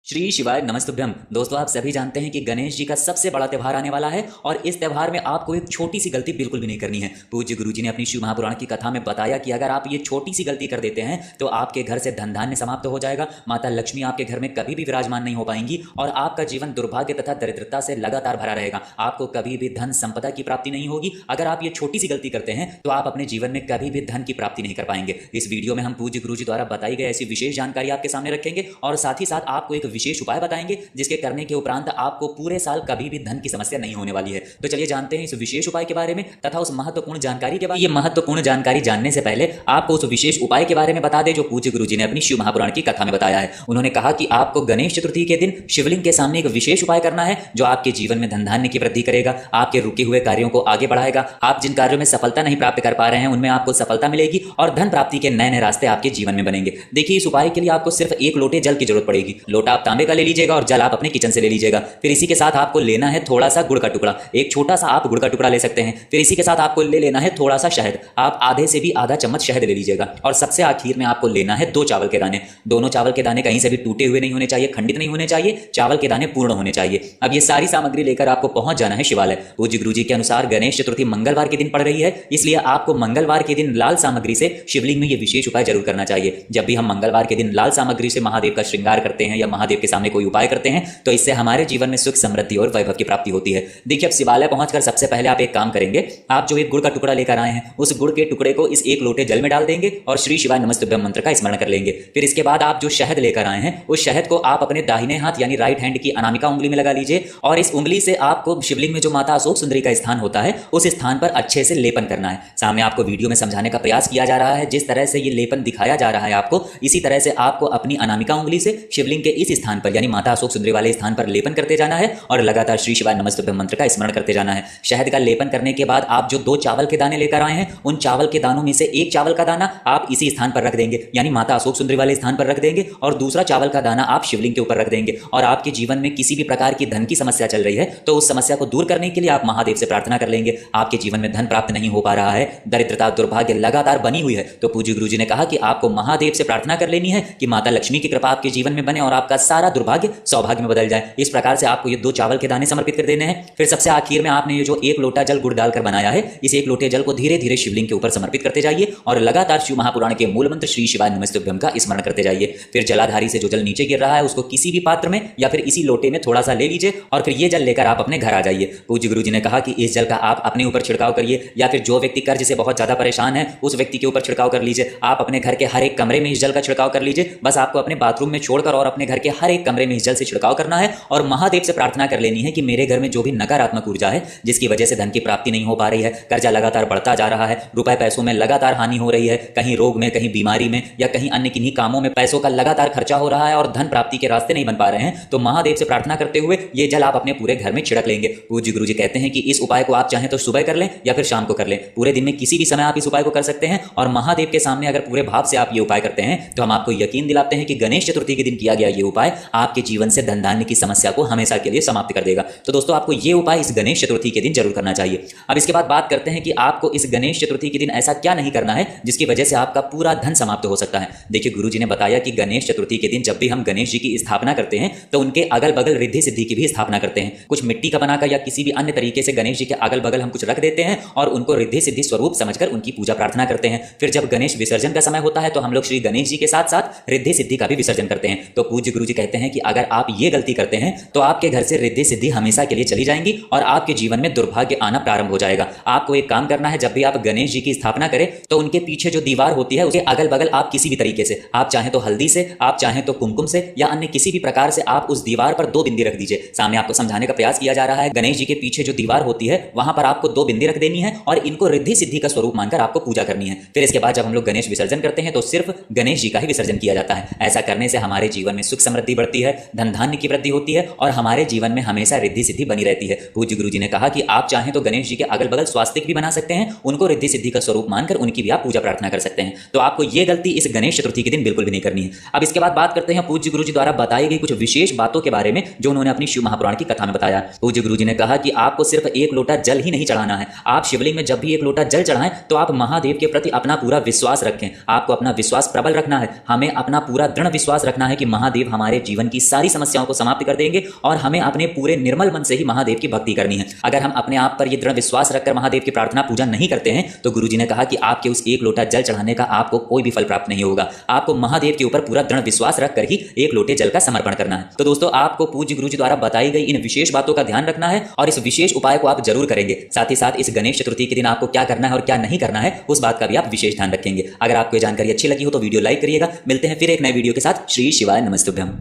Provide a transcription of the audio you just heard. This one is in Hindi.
श्री शिवाय नमस्तुभ्यम। दोस्तों, आप सभी जानते हैं कि गणेश जी का सबसे बड़ा त्यौहार आने वाला है और इस त्यौहार में आपको एक छोटी सी गलती बिल्कुल भी नहीं करनी है। पूज्य गुरुजी ने अपनी शिव महापुराण की कथा में बताया कि अगर आप ये छोटी सी गलती कर देते हैं तो आपके घर से धन धान्य समाप्त हो जाएगा, माता लक्ष्मी आपके घर में कभी भी विराजमान नहीं हो पाएंगी और आपका जीवन दुर्भाग्य तथा दरिद्रता से लगातार भरा रहेगा। आपको कभी भी धन संपदा की प्राप्ति नहीं होगी। अगर आप ये छोटी सी गलती करते हैं तो आप अपने जीवन में कभी भी धन की प्राप्ति नहीं कर पाएंगे। इस वीडियो में हम पूज्य गुरुजी द्वारा बताई गई ऐसी विशेष जानकारी आपके सामने रखेंगे और साथ ही साथ आपको एक विशेष उपाय बताएंगे जिसके करने के उपरांत आपको पूरे साल कभी भी धन की समस्या नहीं होने वाली है। तो चलिए जानते हैं इस विशेष उपाय के बारे में तथा उस महत्वपूर्ण जानकारी के बारे में। ये महत्वपूर्ण जानकारी जानने से पहले आपको उस विशेष उपाय के बारे में बता दें जो पूज्य गुरुजी ने अपनी शिव महापुराण की कथा में बताया है। उन्होंने कहा कि आपको गणेश चतुर्थी के दिन शिवलिंग के सामने एक विशेष उपाय करना है जो आपके जीवन में धन धान्य की वृद्धि करेगा, आपके रुके हुए कार्यों को आगे बढ़ाएगा। आप जिन कार्यों में सफलता नहीं प्राप्त कर पा रहे हैं उनमें आपको सफलता मिलेगी और धन प्राप्ति के नए नए रास्ते आपके जीवन में बनेंगे। देखिए, इस उपाय के लिए आपको सिर्फ एक लोटे जल की जरूरत पड़ेगी। लोटा आप तांबे का ले लीजिएगा और जल आप अपने किचन से ले लीजिएगा। फिर इसी के साथ आपको लेना है थोड़ा सा गुड़ का टुकड़ा, एक छोटा सा आप गुड़ का टुकड़ा ले सकते हैं। फिर इसी के साथ आपको ले लेना है थोड़ा सा शहद, आप आधे से भी आधा चम्मच शहद ले लीजिएगा। और सबसे आखिर में आपको लेना है 2 चावल के दाने। दोनों चावल के दाने कहीं से भी टूटे हुए नहीं होने चाहिए, खंडित नहीं होने चाहिए, चावल के दाने पूर्ण होने चाहिए। अब ये सारी सामग्री लेकर आपको पहुंच जाना है शिवालय। पूज्य गुरुजी के अनुसार गणेश चतुर्थी मंगलवार के दिन पड़ रही है, इसलिए आपको मंगलवार के दिन लाल सामग्री से शिवलिंग में ये विशेष उपाय जरूर करना चाहिए। जब भी हम मंगलवार के दिन लाल सामग्री से महादेव का श्रृंगार करते हैं या महादेव के सामने कोई उपाय करते हैं तो इससे हमारे जीवन में सुख समृद्धि और वैभव की प्राप्ति होती है। देखिए, अब शिवालय पहुंचकर सबसे पहले आप एक काम करेंगे। आप जो एक गुड़ का टुकड़ा लेकर आए हैं उस गुड़ के टुकड़े को इस एक लोटे जल में डाल देंगे और श्री शिवाय नमस्तुभ्यम मंत्र का स्मरण कर लेंगे। फिर इसके बाद आप जो शहद लेकर आए हैं उस शहद को आप अपने दाहिने हाथ यानी राइट हैंड की अनामिका उंगली में लगा लीजिए और इस उंगली से आपको शिवलिंग में जो माता अशोक सुंदरी का स्थान होता है उस स्थान पर अच्छे से लेपन करना है। सामने आपको वीडियो में समझाने का प्रयास किया जा रहा है। जिस तरह से ये लेपन दिखाया जा रहा है आपको, इसी तरह से आपको अपनी अनामिका उंगली से शिवलिंग के इस स्थान पर यानी माता अशोक सुंदरी वाले स्थान पर लेपन करते जाना है और लगातार श्री शिवाय नमस्तुभ्यम मंत्र का स्मरण करते जाना है। शहद का लेपन करने के बाद आप जो 2 चावल के दाने लेकर आए हैं उन चावल के दानों में से एक चावल का दाना आप इसी स्थान पर रख देंगे यानी माता अशोक सुंदरी वाले स्थान पर रख देंगे और दूसरा चावल का दाना आप शिवलिंग के ऊपर रख देंगे। और आपके जीवन में किसी भी प्रकार की धन की समस्या चल रही है तो उस समस्या को दूर करने के लिए आप महादेव से प्रार्थना कर लेंगे। आपके जीवन में धन प्राप्त नहीं हो पा रहा है, दरिद्रता दुर्भाग्य लगातार बनी हुई है, तो पूज्य गुरुजी ने कहा कि आपको महादेव से प्रार्थना कर लेनी है कि माता लक्ष्मी की कृपा आपके जीवन में बने और आपका सारा दुर्भाग्य सौभाग्य में बदल जाए। इस प्रकार से आपको ये 2 चावल के दाने समर्पित कर देने हैं। फिर सबसे आखिर में आपने ये जो 1 लोटा जल गुड़ डालकर बनाया है इस 1 लोटे जल को धीरे धीरे शिवलिंग के ऊपर समर्पित करते जाइए और लगातार शिव महापुराण के मूल मंत्र श्री शिवाय नमस्तुभ्यम का स्मरण करते जाइए। फिर जलाधारी से जो जल नीचे गिर रहा है उसको किसी भी पात्र में या फिर इसी लोटे में थोड़ा सा ले लीजिए और फिर ये जल लेकर आप अपने घर आ जाइए। पूज्य गुरुजी ने कहा कि इस जल का आप अपने ऊपर छिड़काव करिए या फिर जो व्यक्ति कर्ज से बहुत ज्यादा परेशान है उस व्यक्ति के ऊपर छिड़काव कर लीजिए। आप अपने घर के हर एक कमरे में इस जल का छिड़काव कर लीजिए। बस आपको अपने बाथरूम में छोड़कर और अपने घर के हर एक कमरे में इस जल से छिड़काव करना है और महादेव से प्रार्थना कर लेनी है कि मेरे घर में जो भी नकारात्मक ऊर्जा है जिसकी वजह से धन की प्राप्ति नहीं हो पा रही है, कर्जा लगातार बढ़ता जा रहा है, रुपए पैसों में लगातार हानि हो रही है, कहीं रोग में, कहीं बीमारी में या कहीं अन्य किन्हीं कामों में पैसों का लगातार खर्चा हो रहा है और धन प्राप्ति के रास्ते नहीं बन पा रहे हैं, तो महादेव से प्रार्थना करते हुए ये जल आप अपने पूरे घर में छिड़क लेंगे। पूज्य गुरुजी कहते हैं कि इस उपाय को आप चाहें तो सुबह कर लें या फिर शाम को कर लें। पूरे दिन में किसी भी समय आप इस उपाय को कर सकते हैं और महादेव के सामने अगर पूरे भाव से आप ये उपाय करते हैं तो हम आपको यकीन दिलाते हैं कि गणेश चतुर्थी के दिन किया गया ये उपाय आपके जीवन से धन धान्य की समस्या को हमेशा के लिए समाप्त कर देगा। तो दोस्तों, आपको ये उपाय इस गणेश चतुर्थी के दिन जरूर करना चाहिए। अब इसके बाद बात करते हैं कि आपको इस गणेश चतुर्थी के दिन ऐसा क्या नहीं करना है जिसकी वजह से आपका पूरा धन समाप्त हो सकता है। देखिए, गुरुजी ने बताया कि गणेश चतुर्थी के दिन जब भी हम गणेश जी की स्थापना करते हैं तो उनके अगल बगल रिद्धि सिद्धि की भी स्थापना करते हैं। कुछ मिट्टी का बनाकर या किसी भी अन्य तरीके से गणेश जी के अगल बगल हम कुछ रख देते हैं और उनको रिद्धि सिद्धि स्वरूप समझकर उनकी पूजा प्रार्थना करते हैं। फिर जब गणेश विसर्जन का समय होता है तो हम लोग श्री गणेश जी के साथ साथ रिद्धि सिद्धि का भी विसर्जन करते हैं। तो पूज्य गुरुजी कहते हैं कि अगर आप ये गलती करते हैं तो आपके घर से रिद्धि सिद्धि हमेशा के लिए चली जाएंगी और आपके जीवन में दुर्भाग्य आना प्रारंभ हो जाएगा। आपको एक काम करना है, जब भी आप गणेश जी की स्थापना करें तो उनके पीछे जो दीवार होती है उसके अगल बगल आप किसी भी तरीके से, आप चाहें तो हल्दी से, आप चाहें तो कुमकुम से या अन्य किसी भी प्रकार से आप उस दीवार पर 2 बिंदी रख दीजिए। सामने आपको समझाने का प्रयास किया जा रहा है। गणेश जी के पीछे जो दीवार होती है वहां पर आपको 2 बिंदी रख देनी है और इनको रिद्धि सिद्धि का स्वरूप मानकर आपको पूजा करनी है। फिर इसके बाद जब हम लोग गणेश विसर्जन करते हैं तो सिर्फ गणेश जी का ही विसर्जन किया जाता है। ऐसा करने से हमारे जीवन में सुख समृद्धि बढ़ती है, धन धान्य की वृद्धि होती है और हमारे जीवन में हमेशा रिद्धि सिद्धि बनी रहती है। पूज्य गुरुजी ने कहा कि आप चाहें तो गणेश जी के अगल बगल स्वास्तिक भी बना सकते हैं, उनको रिद्धि सिद्धि का स्वरूप मानकर उनकी भी आप पूजा प्रार्थना कर सकते हैं। तो आपको ये गलती इस गणेश चतुर्थी के दिन बिल्कुल भी नहीं करनी है। अब इसके बाद बात करते हैं पूज्य गुरुजी द्वारा बताई गई कुछ विशेष बातों के बारे में जो उन्होंने अपनी शिव महापुराण की कथा में बताया। पूज्य गुरुजी ने कहा कि आपको सिर्फ 1 लोटा जल ही नहीं चढ़ाना है। आप शिवलिंग में जब भी 1 लोटा जल चढ़ाएं तो आप महादेव के प्रति अपना पूरा विश्वास रखें। आपको अपना विश्वास प्रबल रखना है। हमें अपना पूरा दृढ़ विश्वास रखना है कि महादेव हमारे हमारे जीवन की सारी समस्याओं को समाप्त कर देंगे और हमें अपने पूरे निर्मल मन से ही महादेव की भक्ति करनी है। अगर हम अपने आप पर यह दृढ़ विश्वास रखकर महादेव की प्रार्थना पूजा नहीं करते हैं तो गुरुजी ने कहा कि आपके उस एक लोटा जल चढ़ाने का आपको कोई भी फल प्राप्त नहीं होगा। आपको महादेव के ऊपर पूरा दृढ़ विश्वास रखकर ही एक लोटे जल का समर्पण करना है। तो दोस्तों, आपको पूज्य गुरुजी द्वारा बताई गई इन विशेष बातों का ध्यान रखना है और इस विशेष उपाय को आप जरूर करेंगे। साथ ही साथ इस गणेश चतुर्थी के दिन आपको क्या करना है और क्या नहीं करना है उस बात का भी आप विशेष ध्यान रखेंगे। अगर आपको जानकारी अच्छी लगी हो तो वीडियो लाइक करिएगा। मिलते हैं फिर एक नए वीडियो के साथ। श्री शिवाय नमस्तुभ्यम।